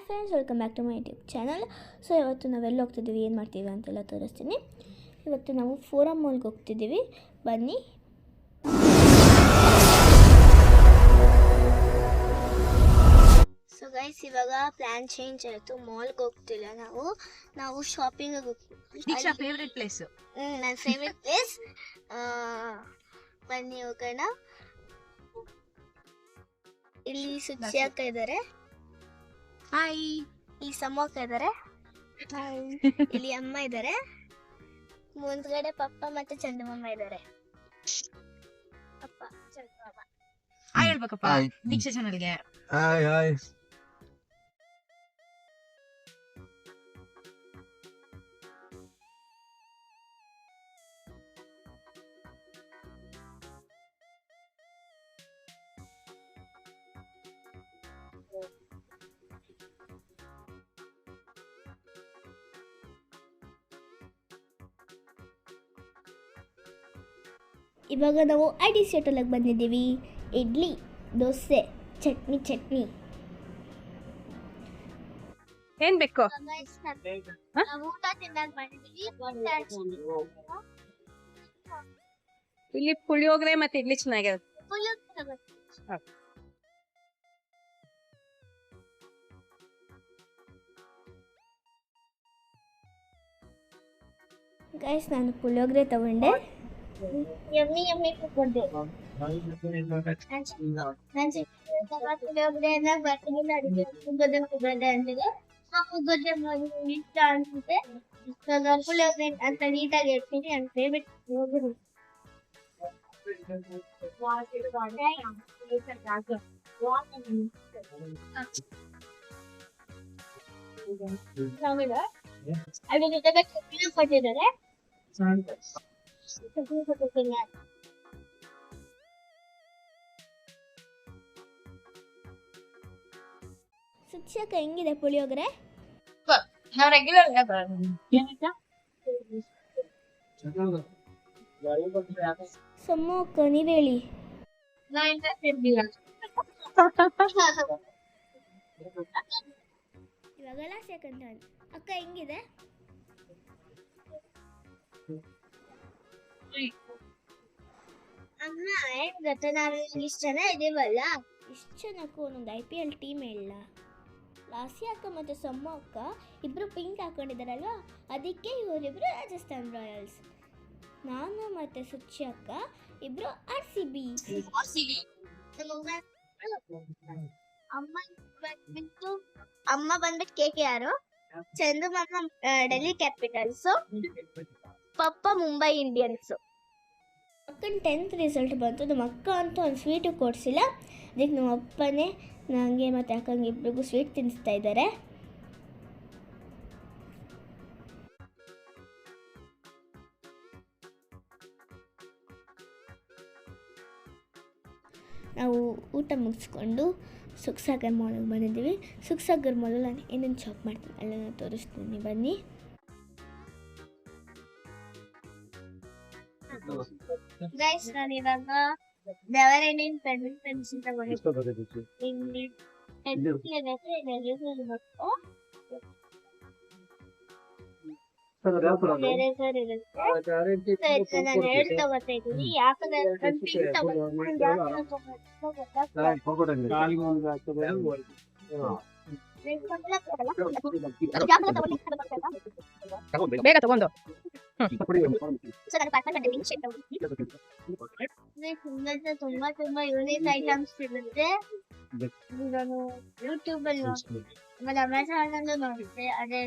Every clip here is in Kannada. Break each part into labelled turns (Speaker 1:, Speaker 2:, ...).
Speaker 1: Friends, welcome back to my YouTube channel. So ಇವತ್ತು ನಾವೆಲ್ಲ ಹೋಗ್ತಿದ್ದೀವಿ, ಏನು ಮಾಡ್ತೀವಿ ಅಂತೆಲ್ಲ ತೋರಿಸ್ತೀನಿ. ಇವತ್ತು ನಾವು ಫೋರಮ್ ಮಾಲ್ಗೆ ಹೋಗ್ತಿದ್ದೀವಿ, ಬನ್ನಿ. ಸೊ ಗೈಸ್, ಇವಾಗ ಪ್ಲ್ಯಾನ್ ಚೇಂಜ್ ಆಯಿತು. ಮಾಲ್ಗೆ ಹೋಗ್ತಿಲ್ಲ, ನಾವು ಶಾಪಿಂಗಿಗೆ ಹೋಗ್ತೀವಿ.
Speaker 2: Favourite place.
Speaker 1: ನನ್ನ ಫೇವ್ರೆಟ್ ಪ್ಲೇಸ್. ಬನ್ನಿ ಹೋಗೋಣ. ಇಲ್ಲಿ ಸುಚ್ಚಿ ಅಕ್ಕ ಇದ್ದಾರೆ,
Speaker 2: ಹಾಯ್.
Speaker 1: ಈ ಸಮ್ಮಕ್ಕ ಇದ್ದಾರೆ, ಇಲ್ಲಿ ಅಮ್ಮ ಇದ್ದಾರೆ, ಮುಂದ್ಗಡೆ ಪಪ್ಪ ಮತ್ತೆ ಚಂದಮಮ್ಮ ಇದ್ದಾರೆ. ಅಪ್ಪ ಚಂದಮಮ್ಮ
Speaker 2: ಹಾಯ್ ಹೇಳ್ಬೇಕಪ್ಪ ದೀಕ್ಷಾ ಚಾನಲ್ಗೆ.
Speaker 3: Hi hi.
Speaker 1: ಇವಾಗ ನಾವು IDC ಹೋಟೆಲಿಗೆ ಬಂದಿದ್ದೀವಿ. ಇಡ್ಲಿ, ದೋಸೆ, ಚಟ್ನಿ.
Speaker 2: ಏನ್ ಬೇಕು?
Speaker 1: ಊಟ ತಿನ್ನಕ್ ಬಂದಿದ್ದೀವಿ.
Speaker 2: ಇಲ್ಲಿ ಪುಳಿಯೋಗರೆ ಮತ್ತೆ ಇಡ್ಲಿ ಚೆನ್ನಾಗಿರುತ್ತೆ.
Speaker 1: ಗೈಸ್, ನಾನು ಪುಳಿಯೋಗರೆ ತಗೊಂಡೆ. ಯಮ್ಮಿ ತಗೊಂಡೆ. ಪುಳಿಯೋಗರೆನ ಬರ್ತೀನಿ ಅಂತಿದೆ. ಇಷ್ಟ ಅನ್ಸುತ್ತೆ. ಪುಳಿಯೋಗರೆ ಅಂತ ನೀಟಾಗಿ ಇರ್ತೀನಿ. ನನ್ನ ಫೇವ್ರೆಟ್ ಪುಳಿಯೋಗರೆ. ಅದ್ರ ಜೊತೆಗೆ ಚಟ್ನಿ ಕೊಟ್ಟಿದ್ದಾರೆ. ಸುಕ್ಷಕ ಹೆಂಗಿದೆ ಪುಳಿಯೋಗರೆ?
Speaker 2: ನಾವು ರೆಗ್ಯುಲರ್
Speaker 1: ಸಮ್ಮಕ್ಕ ನೀವ್ ಹೇಳಿ. ಇವಾಗೆಲ್ಲ ಸೆಕೆಂಡ್ ಟರ್ನ್. ಅಕ್ಕ ಹೆಂಗಿದೆ? ಅಮ್ಮ ಏನ್ ಗೊತ್ತಾ, ನಾವು ಇಷ್ಟು ಜನ ಇದೀವಲ್ಲ, ಇಷ್ಟು ಜನಕ್ಕೂ ಒಂದೊಂದು IPL ಟೀಮ್ ಇಲ್ಲ. ಲಾಸಿ ಅಕ್ಕ ಮತ್ತು ಸಮ್ಮ ಅಕ್ಕ ಇಬ್ರು ಪಿಂಕ್ ಹಾಕೊಂಡಿದಾರಲ್ವಾ, ಅದಕ್ಕೆ ಇವರಿಬ್ರು ರಾಜಸ್ಥಾನ್ ರಾಯಲ್ಸ್. ನಾನು ಮತ್ತೆ ಸುಚ್ಚಿ ಅಕ್ಕ ಇಬ್ರು RCB. ಅಮ್ಮ ಬಂದ್ಬಿಟ್ಟು KKR, ಚಂದಮಮ್ಮ ಡೆಲ್ಲಿ ಕ್ಯಾಪಿಟಲ್ಸ್, ಪಪ್ಪ ಮುಂಬೈ ಇಂಡಿಯನ್ಸ್. ಅಕ್ಕನ 10th ರಿಸಲ್ಟ್ ಬಂತು. ನಮ್ಮ ಅಕ್ಕ ಅಂತೂ ಒಂದು ಸ್ವೀಟು ಕೊಡಿಸಿಲ್ಲ. ಅದಕ್ಕೆ ನಮ್ಮ ಅಪ್ಪನೇ ನನಗೆ ಮತ್ತು ಅಕ್ಕಂಗೆ ಇಬ್ಬರಿಗೂ ಸ್ವೀಟ್ ತಿನ್ನಿಸ್ತಾ ಇದ್ದಾರೆ. ನಾವು ಊಟ ಮುಗಿಸ್ಕೊಂಡು ಸುಖಸಾಗರ್ ಮಾಲಿಗೆ ಬಂದಿದ್ದೀವಿ. ಸುಖಸಾಗರ್ ಮಾಲಲ್ಲಿ ನಾನು ಏನೇನು ಶಾಪ್ ಮಾಡ್ತೀನಿ ಅಲ್ಲೆಲ್ಲ ತೋರಿಸ್ತೀನಿ, ಬನ್ನಿ. ಗೈಸ್, ನಾನು ಇವಾಗ ನೆವರ್-ಎಂಡಿಂಗ್ ಪೆನ್ಸಿಲ್ ತಗೊಂಡಿದ್ದೀನಿ. ನಾನು ಎರಡು ತಗೋತಾ ಇದ್ದೀನಿ. ಯಾಕಂದ್ರೆ
Speaker 2: ಬೇಗ ತಗೊಂಡು
Speaker 1: ತುಂಬಾ ಯೂನಿಕ್ ಐಟಮ್ಸ್ ಸಿಗುತ್ತೆ. ನಾನು ಯೂಟ್ಯೂಬ್ ಅಲ್ಲಿ ಆಮೇಲೆ ಅಮೆಝಾನ್ ಅಲ್ಲೂ ನೋಡಿದ್ದೆ. ಅದೇ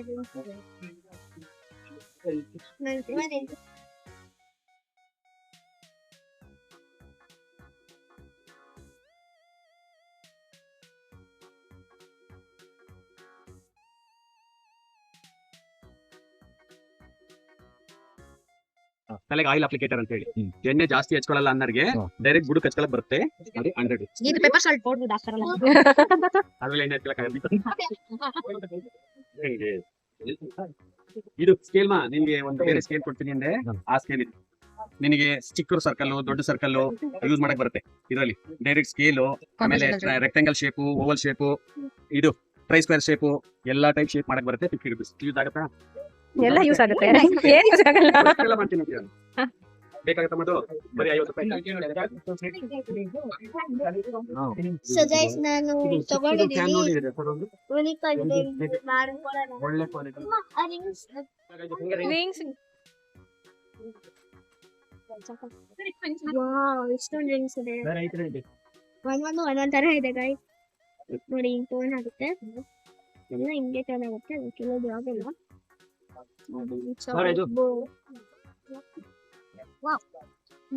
Speaker 3: ತಲೆಗೆ ಆಯಿಲ್ ಅಪ್ಲಿಕೇಟರ್ ಅಂತ ಹೇಳಿ, ಎಣ್ಣೆ ಜಾಸ್ತಿ ಹಚ್ಕೊಳ್ಳಲ್ಲ ಅನ್ನೋರಿಗೆ ಡೈರೆಕ್ಟ್ ಬುಡಕ್ ಹಚ್ಕೊಳಕ್ ಬರುತ್ತೆ. ಅದು 100.
Speaker 2: ಇದು ಪೆಪ್ಪರ್ ಸಾಲ್ಟ್ ಪೌಡರ್ ಹಾಕ್ತಾರಲ್ಲ,
Speaker 3: ಅದ್ರಲ್ಲಿ ಎಣ್ಣೆ ಹಚ್ಕೊಳಕ್ ಇದು ಸ್ಕೇಲ್ ನಿನ್ಗೆ ಒಂದು ಬೇರೆ ಸ್ಕೇಲ್ ಕೊಡ್ತೀನಿ ಅಂದ್ರೆ ಆ ಸ್ಕೇಲ್ ಇದು ನಿನಗೆ ಚಿಕ್ಕ ಸರ್ಕಲ್ ದೊಡ್ಡ ಸರ್ಕಲ್ ಯೂಸ್ ಮಾಡಕ್ ಬರುತ್ತೆ. ಇದರಲ್ಲಿ ಡೈರೆಕ್ಟ್ ಸ್ಕೇಲು, ಆಮೇಲೆ ರೆಕ್ಟಾಂಗಲ್ ಶೇಪು, ಓವಲ್ ಶೇಪು, ಇದು ಟ್ರೈ ಸ್ಕ್ವೇರ್ ಶೇಪು ಎಲ್ಲಾ ಟೈಪ್ ಶೇಪ್ ಮಾಡಕ್ ಬರುತ್ತೆ 50 rupees. ಯೂಸ್ ಆಗುತ್ತಾ?
Speaker 2: ಎಲ್ಲ ಯೂಸ್ ಆಗುತ್ತೆ ಏನ್ ಯೂಸ್ ಆಗಲ್ಲ
Speaker 3: ಎಲ್ಲ ಮಾಡ್ತೀನಿ ಅಂತ ಹೇಳು. ಬೇಕಾಗುತ್ತಾ ಮತ್ತು ಬರೀ 50 ರೂಪಾಯಿ.
Speaker 1: ಸೊ ಗೈಸ್ ನಾನು ತಗೊಂಡಿದ್ದೀನಿ
Speaker 3: ನೋಡಿದ್ರೆ ಕೊಡೋದು
Speaker 1: ಯೂನಿಕ್ ಆಗಿದೆ ಮಾಡ್ಕೊಳ್ಳೋಣ.
Speaker 3: ಒಳ್ಳೆ ಕ್ವಾಲಿಟಿ.
Speaker 1: ಆ rings
Speaker 2: ರಿಂಗ್ಸ್
Speaker 1: ವಾವ್ ಇಷ್ಟೊಂದು ರಿಂಗ್ಸ್ ಇದೆ.
Speaker 3: ಬೇರೆ ಐತೆ ಇದೆ.
Speaker 1: ಒಂದೊಂದ್ ತರ ಇದೆ ಗೈಸ್. ನೋಡಿ ಹಿಂಗ್ ಟರ್ನ್ ಆಗುತ್ತೆ ಎಲ್ಲ ಹಿಂಗೆ ಟರ್ನ್ ಆಗುತ್ತೆ ಕೆಲವು ಆಗಲ್ಲ.
Speaker 3: ಬೇರೆ ಇದು.
Speaker 1: ವಾವ್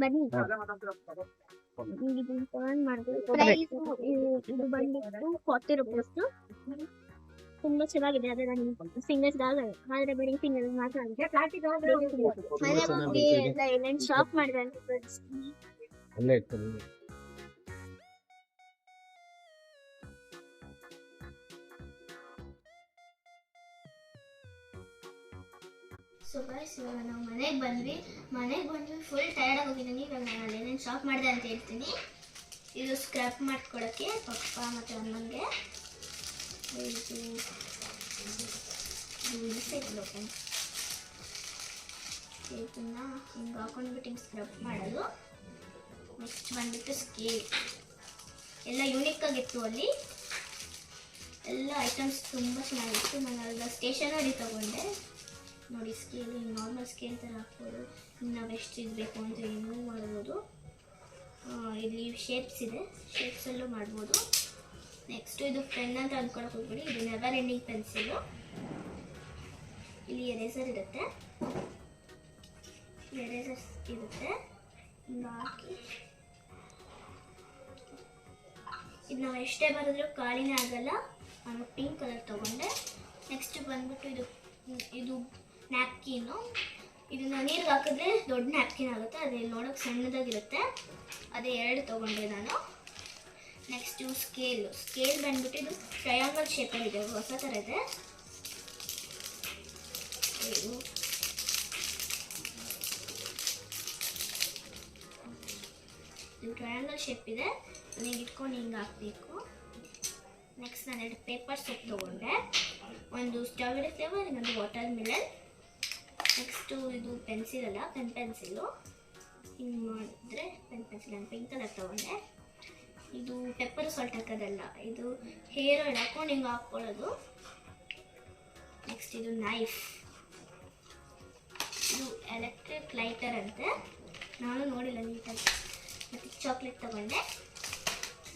Speaker 1: ಬನ್ನಿ ಟರ್ನ್ ಮಾಡಿದ್ರೆ ಪ್ರೈಸ್ ಇದು ಬಂದ್ಬಿಟ್ಟು 40 rupees. ತುಂಬಾ ಚೆನ್ನಾಗಿದೆ. ಅದೇ ನಾನು ಫಿಂಗರ್ಸ್ ಆಗಲ್ಲ ಆದ್ರೆ ಬರೀ ಫಿಂಗರ್ ಮಾತ್ರ ಆಗುತ್ತೆ. ಮನೆ ಹೋಗಿ ಎಲ್ಲ ಏನೇನು ಶಾಪ್ ಮಾಡಿದೆ ಅಂತ ತೋರಿಸ್ತೀನಿ.
Speaker 3: ಅಲ್ಲೇ ಇರ್ತದೆ.
Speaker 1: ಸೊ ಗೈಸ್ ಇವಾಗ ನಾವು ಮನೆಗೆ ಬಂದ್ವಿ ಫುಲ್ ಟಯರ್ಡ್ ಆಗೋಗಿದ್ದೀನಿ. ಇವಾಗ ನಾನು ಅಲ್ಲೇನೇನು ಶಾಪ್ ಮಾಡಿದೆ ಅಂತ ಹೇಳ್ತೀನಿ. ಇದು ಸ್ಕ್ರಬ್ ಮಾಡ್ಕೊಳಕ್ಕೆ ಪಪ್ಪ ಮತ್ತು ಅಮ್ಮನಿಗೆ. ಇದನ್ನ ಹಿಂಗೆ ಹಾಕೊಂಡ್ಬಿಟ್ಟು ಹಿಂಗೆ ಸ್ಕ್ರಬ್ ಮಾಡೋದು. ನೆಕ್ಸ್ಟ್ ಬಂದ್ಬಿಟ್ಟು ಸ್ಕೇಲ್ ಎಲ್ಲ ಯೂನಿಕ್ ಆಗಿತ್ತು. ಅಲ್ಲಿ ಎಲ್ಲ ಐಟಮ್ಸ್ ತುಂಬ ಚೆನ್ನಾಗಿತ್ತು. ನಾನು ಅಲ್ಲ ಸ್ಟೇಷನರಿ ತೊಗೊಂಡೆ. ನೋಡಿ ಸ್ಕೇಲ್ ನಾರ್ಮಲ್ ಸ್ಕೇಲ್ ಥರ ಹಾಕ್ಬೋದು. ನಾವು ಎಷ್ಟು ಇರಬೇಕು ಅಂತ ಏನೂ ಮಾಡ್ಬೋದು. ಇಲ್ಲಿ ಶೇಪ್ಸ್ ಇದೆ, ಶೇಪ್ಸಲ್ಲೂ ಮಾಡ್ಬೋದು. ನೆಕ್ಸ್ಟು ಇದು ಪೆನ್ ಅಂತ ಅಂದ್ಕೊಳಕ್ಕೆ ಹೋಗ್ಬಿಡಿ. ಇದು ನೆವರ್ ಎಂಡಿಂಗ್ ಪೆನ್ಸಿಲು. ಇಲ್ಲಿ ಎರೇಸರ್ ಇರುತ್ತೆ, ಎರೇಸರ್ಸ್ ಇರುತ್ತೆ. ಹಿಂಗೆ ಹಾಕಿ ಇದು ನಾವು ಎಷ್ಟೇ ಬರೆದ್ರೂ ಖಾಲಿನೇ ಆಗಲ್ಲ. ನಾನು ಪಿಂಕ್ ಕಲರ್ ತೊಗೊಂಡೆ. ನೆಕ್ಸ್ಟ್ ಬಂದ್ಬಿಟ್ಟು ಇದು ನ್ಯಾಪ್ಕಿನ್ನು. ಇದನ್ನ ನೀರಿಗೆ ಹಾಕಿದ್ರೆ ದೊಡ್ಡ ನ್ಯಾಪ್ಕಿನ್ ಆಗುತ್ತೆ. ಅದೇ ನೋಡೋಕೆ ಸಣ್ಣದಾಗಿರುತ್ತೆ. ಅದೇ 2 ತೊಗೊಂಡೆ ನಾನು. ನೆಕ್ಸ್ಟು ಸ್ಕೇಲ್ ಬಂದ್ಬಿಟ್ಟು ಇದು ಟ್ರಯಾಂಗಲ್ ಶೇಪಲ್ಲಿದೆ, ಹೊಸ ಥರ ಇದೆ. ಇದು ಟ್ರಯಾಂಗಲ್ ಶೇಪ್ ಇದೆ. ಹಿಂಗೆ ಇಟ್ಕೊಂಡು ಹಿಂಗೆ ಹಾಕಬೇಕು. ನೆಕ್ಸ್ಟ್ ನಾನು 2 ಪೇಪರ್ ಸೆಟ್ ತೊಗೊಂಡೆ. ಒಂದು ಸ್ಟ್ರಾಬೆರಿ ಫ್ಲೇವರ್, ಇನ್ನೊಂದು ವಾಟರ್ ಮಿಲನ್. ನೆಕ್ಸ್ಟು ಇದು ಪೆನ್ಸಿಲ್ ಅಲ್ಲ, ಪೆನ್ಸಿಲು. ಹಿಂಗೆ ಮಾಡಿದ್ರೆ ಪೆನ್ಸಿಲ್ ನಾನು ಪಿಂಕ್ ಕಲರ್ ತೊಗೊಂಡೆ. ಇದು ಪೆಪ್ಪರ್ ಸಾಲ್ಟ್ ಹಾಕೋದಲ್ಲ, ಇದು ಹೇರ್ ಆಯಿಲ್ ಹಾಕೊಂಡು ಹಿಂಗೆ ಹಾಕ್ಕೊಳ್ಳೋದು. ನೆಕ್ಸ್ಟ್ ಇದು ನೈಫ್. ಇದು ಎಲೆಕ್ಟ್ರಿಕ್ ಲೈಟರ್ ಅಂತೆ, ನಾನು ನೋಡಿಲ್ಲ ನೀಟಾಗಿ. ಮತ್ತು ಚಾಕ್ಲೇಟ್ ತೊಗೊಂಡೆ.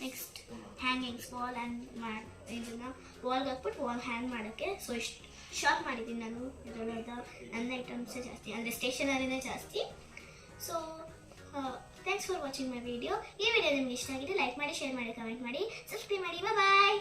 Speaker 1: ನೆಕ್ಸ್ಟ್ ಹ್ಯಾಂಗಿಂಗ್ಸ್ ವಾಲ್ ಇದನ್ನು ವಾಲ್ಗೆ ಹಾಕ್ಬಿಟ್ಟು ವಾಲ್ ಹ್ಯಾಂಗ್ ಮಾಡೋಕ್ಕೆ. ಸೊ ಇಷ್ಟು ಶಾಪ್ ಮಾಡಿದ್ದೀನಿ ನಾನು. ಇದರೊಳಗೆ ನನ್ನ ಐಟಮ್ಸೇ ಜಾಸ್ತಿ, ಅಂದರೆ ಸ್ಟೇಷನರಿನೇ ಜಾಸ್ತಿ. So thanks for watching my video. ಈ ವಿಡಿಯೋ ನಿಮ್ಗೆ ಇಷ್ಟ ಆಗಿದೆ ಲೈಕ್ ಮಾಡಿ, ಶೇರ್ ಮಾಡಿ, ಕಮೆಂಟ್ ಮಾಡಿ, ಸಬ್ಸ್ಕ್ರೈಬ್ ಮಾಡಿ. ಬಾಯ್.